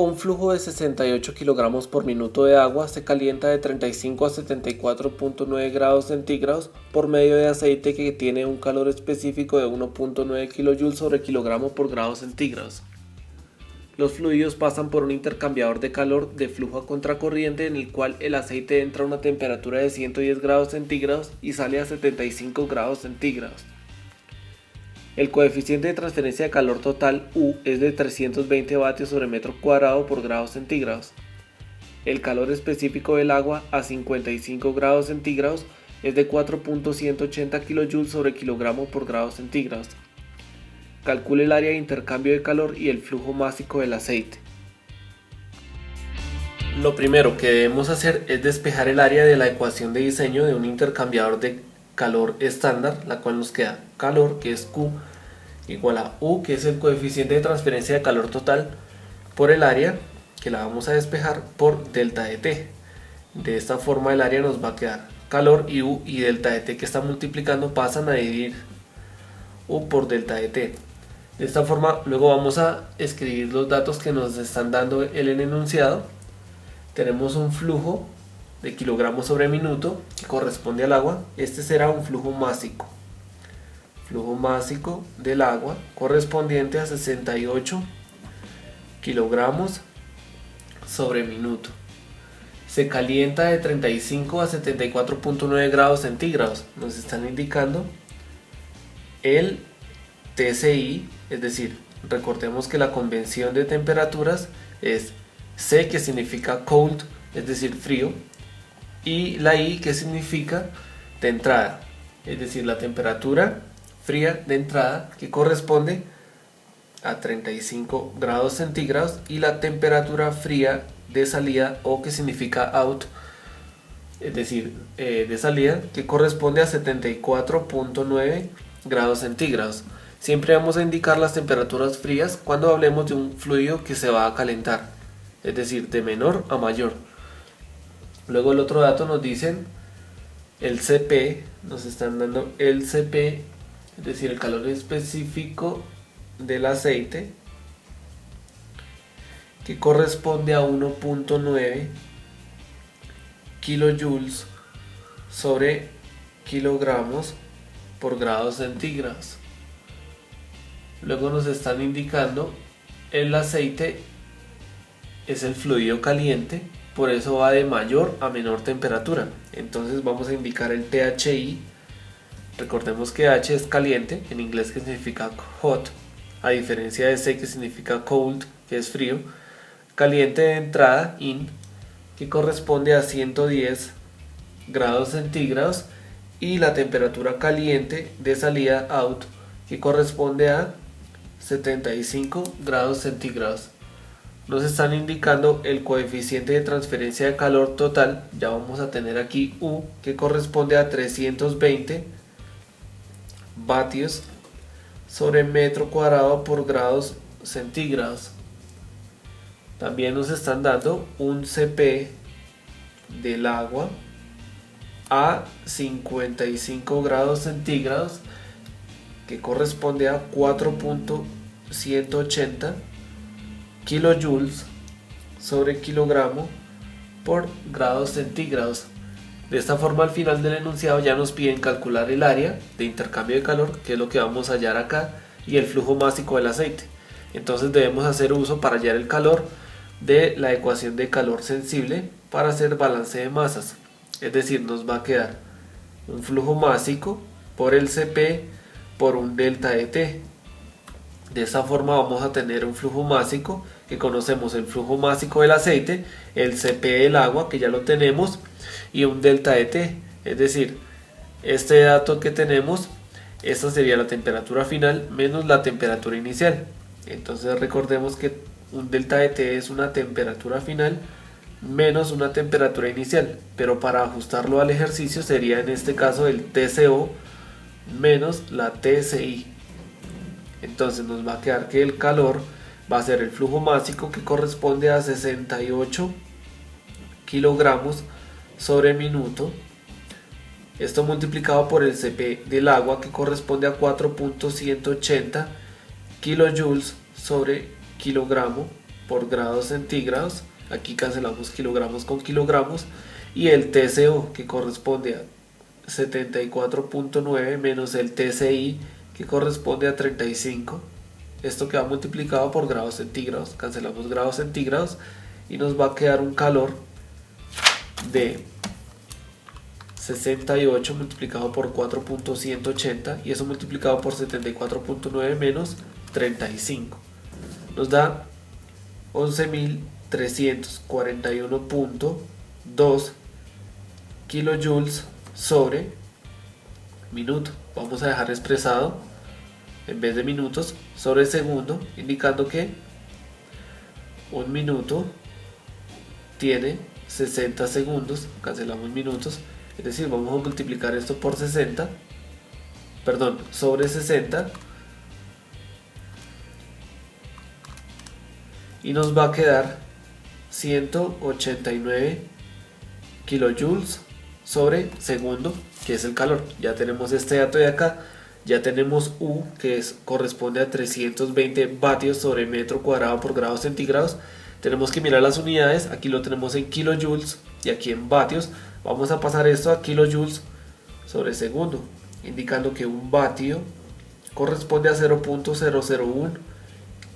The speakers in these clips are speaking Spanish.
Un flujo de 68 kilogramos por minuto de agua se calienta de 35 a 74.9 grados centígrados por medio de aceite que tiene un calor específico de 1.9 kJ sobre kilogramo por grado centígrados. Los fluidos pasan por un intercambiador de calor de flujo a contracorriente en el cual el aceite entra a una temperatura de 110 grados centígrados y sale a 75 grados centígrados. El coeficiente de transferencia de calor total U es de 320 vatios sobre metro cuadrado por grados centígrados. El calor específico del agua a 55 grados centígrados es de 4.180 kJ sobre kilogramo por grados centígrados. Calcule el área de intercambio de calor y el flujo másico del aceite. Lo primero que debemos hacer es despejar el área de la ecuación de diseño de un intercambiador de calor estándar, la cual nos queda calor, que es Q, igual a U, que es el coeficiente de transferencia de calor total, por el área, que la vamos a despejar, por delta de T. De esta forma el área nos va a quedar calor y U y delta de T que está multiplicando pasan a dividir U por delta de T. De esta forma luego vamos a escribir los datos que nos están dando en el enunciado. Tenemos un flujo de kilogramos sobre minuto que corresponde al agua. Este será un flujo másico. Flujo másico del agua correspondiente a 68 kilogramos sobre minuto. Se calienta de 35 a 74.9 grados centígrados. Nos están indicando el TCI, es decir, recordemos que la convención de temperaturas es C, que significa cold, es decir, frío, y la I, que significa de entrada, es decir, la temperatura fría de entrada, que corresponde a 35 grados centígrados, y la temperatura fría de salida, o que significa out, es decir, de salida, que corresponde a 74.9 grados centígrados. Siempre vamos a indicar las temperaturas frías cuando hablemos de un fluido que se va a calentar, es decir, de menor a mayor. Luego el otro dato nos dicen el CP, nos están dando el CP, es decir, el calor específico del aceite, que corresponde a 1.9 kilojoules sobre kilogramos por grados centígrados. Luego nos están indicando el aceite es el fluido caliente, por eso va de mayor a menor temperatura. Entonces vamos a indicar el THI. Recordemos que H es caliente, en inglés, que significa hot, a diferencia de C, que significa cold, que es frío. Caliente de entrada, in, que corresponde a 110 grados centígrados, y la temperatura caliente de salida, out, que corresponde a 75 grados centígrados. Nos están indicando el coeficiente de transferencia de calor total. Ya vamos a tener aquí U, que corresponde a 320 vatios sobre metro cuadrado por grados centígrados. También nos están dando un CP del agua a 55 grados centígrados, que corresponde a 4.180 kilojoules sobre kilogramo por grados centígrados. De esta forma, al final del enunciado ya nos piden calcular el área de intercambio de calor, que es lo que vamos a hallar acá, y el flujo másico del aceite. Entonces debemos hacer uso, para hallar el calor, de la ecuación de calor sensible para hacer balance de masas. Es decir, nos va a quedar un flujo másico por el CP por un delta de T. De esta forma vamos a tener un flujo másico, que conocemos el flujo másico del aceite, el CP del agua, que ya lo tenemos, y un delta de T. Es decir, este dato que tenemos, esta sería la temperatura final menos la temperatura inicial. Entonces recordemos que un delta de T es una temperatura final menos una temperatura inicial, pero para ajustarlo al ejercicio sería en este caso el TCO menos la TCI. Entonces nos va a quedar que el calor va a ser el flujo másico, que corresponde a 68 kilogramos sobre minuto, esto multiplicado por el CP del agua, que corresponde a 4.180 kilojoules sobre kilogramo por grados centígrados. Aquí cancelamos kilogramos con kilogramos. Y el TCO, que corresponde a 74.9 menos el TCI, que corresponde a 35. Esto queda multiplicado por grados centígrados. Cancelamos grados centígrados y nos va a quedar un calor de 68 multiplicado por 4.180 y eso multiplicado por 74.9 menos 35 nos da 11.341.2 kilojoules sobre minuto. Vamos a dejar expresado en vez de minutos sobre segundo, indicando que un minuto tiene 60 segundos. Cancelamos minutos, es decir, vamos a multiplicar esto por 60, perdón, sobre 60, y nos va a quedar 189 kilojoules sobre segundo, que es el calor. Ya tenemos este dato de acá. Ya tenemos U, que corresponde a 320 vatios sobre metro cuadrado por grados centígrados. Tenemos que mirar las unidades. Aquí lo tenemos en kilojoules y aquí en vatios. Vamos a pasar esto a kilojoules sobre segundo, indicando que un vatio corresponde a 0.001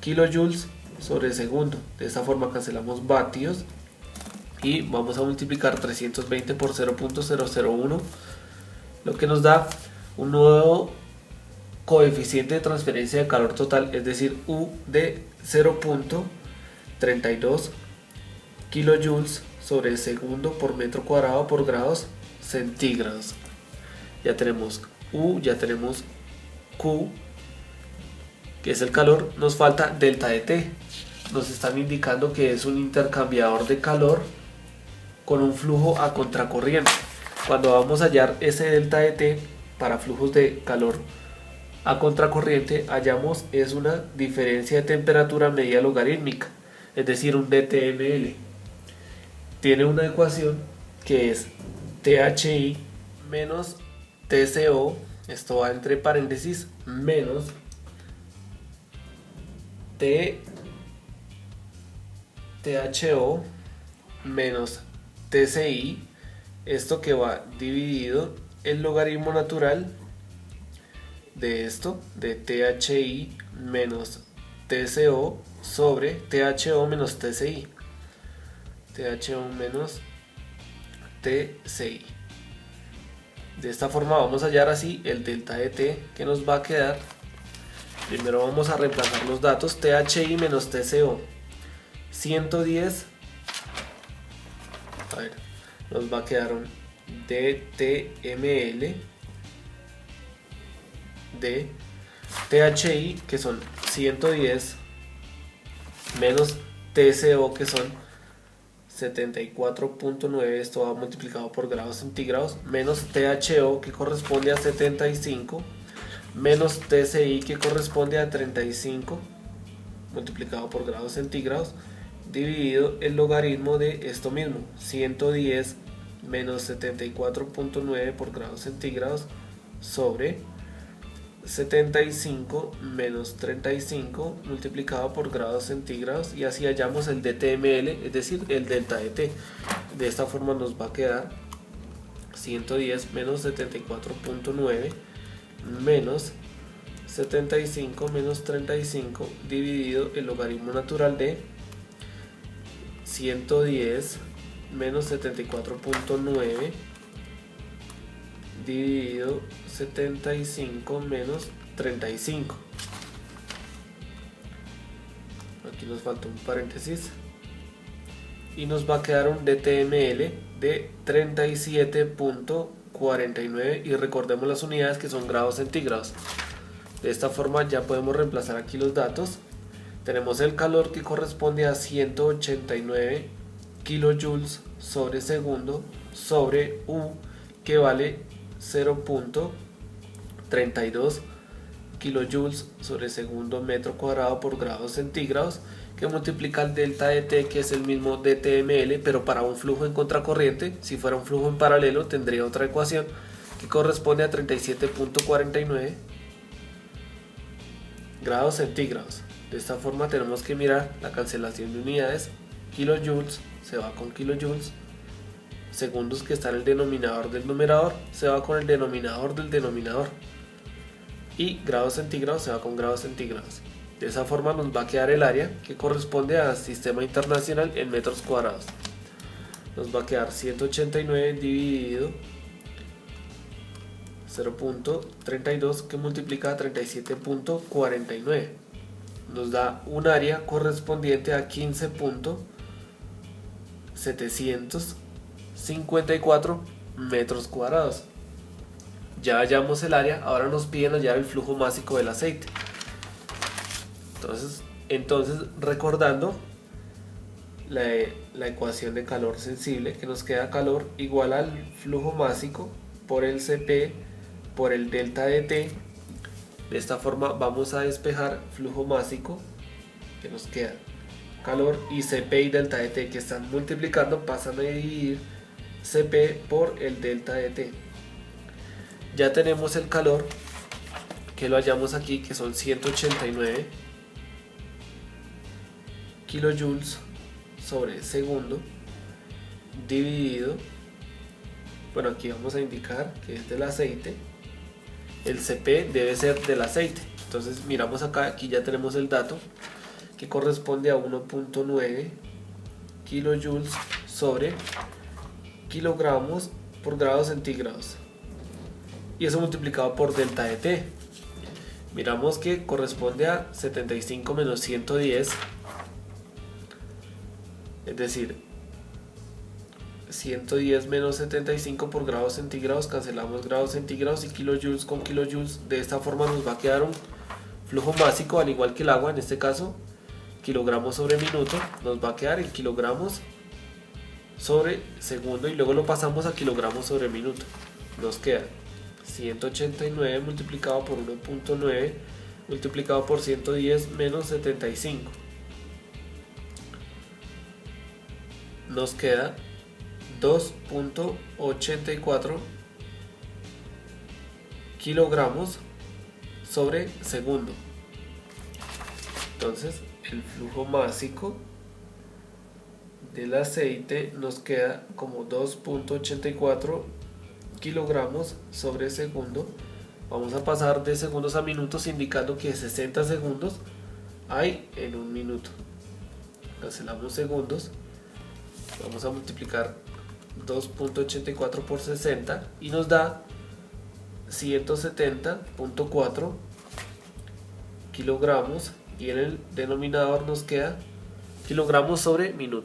kilojoules sobre segundo. De esta forma cancelamos vatios y vamos a multiplicar 320 por 0.001, lo que nos da un nuevo coeficiente de transferencia de calor total, es decir, U de 0.32 kilojoules sobre segundo por metro cuadrado por grados centígrados. Ya tenemos U, ya tenemos Q, que es el calor. Nos falta delta de T. Nos están indicando que es un intercambiador de calor con un flujo a contracorriente. Cuando vamos a hallar ese delta de T para flujos de calor a contracorriente, hallamos es una diferencia de temperatura media logarítmica, es decir, un dTml. Tiene una ecuación que es THI menos TCO, esto va entre paréntesis, menos THO menos TCI, esto que va dividido el logaritmo natural de esto, de THI menos TCO sobre THO menos TCI. THO menos TCI. De esta forma vamos a hallar así el delta de T, que nos va a quedar. Primero vamos a reemplazar los datos. THI menos TCO 110, a ver, nos va a quedar un dTml de THI, que son 110, menos TCO, que son 74.9, esto va multiplicado por grados centígrados, menos THO, que corresponde a 75, menos TCI, que corresponde a 35, multiplicado por grados centígrados, dividido el logaritmo de esto mismo, 110 menos 74.9 por grados centígrados sobre 75 menos 35 multiplicado por grados centígrados, y así hallamos el dTml, es decir, el delta de T. De esta forma nos va a quedar 110 menos 74.9 menos 75 menos 35 dividido el logaritmo natural de 110 menos 74.9 dividido 75 menos 35. Aquí nos falta un paréntesis y nos va a quedar un dTml de 37.49, y recordemos las unidades, que son grados centígrados. De esta forma ya podemos reemplazar aquí los datos. Tenemos el calor, que corresponde a 189 kilojoules sobre segundo sobre U, que vale 0.32 kilojoules sobre segundo metro cuadrado por grados centígrados, que multiplica el delta de T, que es el mismo dTml, pero para un flujo en contracorriente. Si fuera un flujo en paralelo tendría otra ecuación, que corresponde a 37.49 grados centígrados. De esta forma tenemos que mirar la cancelación de unidades. Kilojoules se va con kilojoules, segundos que está en el denominador del numerador se va con el denominador del denominador, y grados centígrados se va con grados centígrados. De esa forma nos va a quedar el área que corresponde al sistema internacional en metros cuadrados. Nos va a quedar 189 dividido 0.32 que multiplica a 37.49. Nos da un área correspondiente a 15.754 metros cuadrados. Ya hallamos el área, ahora nos piden hallar el flujo másico del aceite. Entonces recordando la ecuación de calor sensible, que nos queda calor igual al flujo másico por el Cp por el delta de T. De esta forma vamos a despejar flujo másico, que nos queda calor, y Cp y delta de T que están multiplicando pasan a dividir Cp por el delta de T. Ya tenemos el calor, que lo hallamos aquí, que son 189 kilojoules sobre segundo dividido, bueno, aquí vamos a indicar que es del aceite, el Cp debe ser del aceite, entonces miramos acá, aquí ya tenemos el dato que corresponde a 1.9 kilojoules sobre kilogramos por grados centígrados, y eso multiplicado por delta de T, miramos que corresponde a 75 menos 110, es decir, 110 menos 75 por grados centígrados, cancelamos grados centígrados y kilojoules con kilojoules. De esta forma nos va a quedar un flujo másico, al igual que el agua, en este caso kilogramos sobre minuto, nos va a quedar en kilogramos sobre segundo, y luego lo pasamos a kilogramos sobre minuto. Nos queda 189 multiplicado por 1.9 multiplicado por 110 menos 75. Nos queda 2.84 kilogramos sobre segundo. Entonces el flujo másico del aceite nos queda como 2.84 kilogramos sobre segundo. Vamos a pasar de segundos a minutos, indicando que 60 segundos hay en un minuto. Cancelamos segundos, vamos a multiplicar 2.84 por 60 y nos da 170.4 kilogramos, y en el denominador nos queda kilogramos sobre minuto.